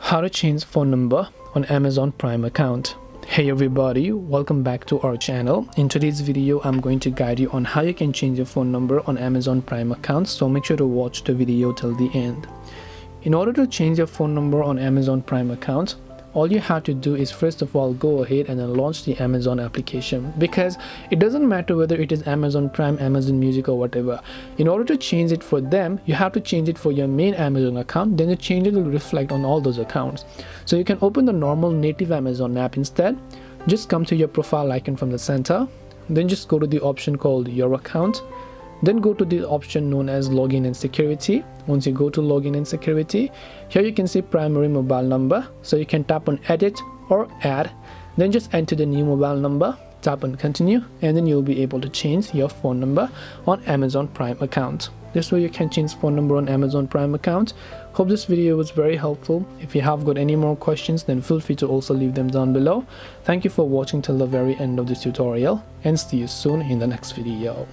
How to change phone number on Amazon Prime account. Hey everybody, welcome back to our channel. In today's video I'm going to guide you on how you can change your phone number on Amazon Prime account, so make sure to watch the video till the end. In order to change your phone number on Amazon Prime account, all you have to do is first of all go ahead and then launch the Amazon application, because it doesn't matter whether it is Amazon Prime, Amazon Music or whatever. In order to change it for them, you have to change it for your main Amazon account, then the changes will reflect on all those accounts. So you can open the normal native Amazon app instead. Just come to your profile icon from the center, then just go to the option called your account. Then go to the option known as login and security. Once you go to login and security, here you can see primary mobile number, so you can tap on edit or add, then just enter the new mobile number, tap on continue, and then you'll be able to change your phone number on Amazon Prime account. This way you can change phone number on Amazon Prime account. Hope this video was very helpful. If you have got any more questions, then feel free to also leave them down below. Thank you for watching till the very end of this tutorial, and see you soon in the next video.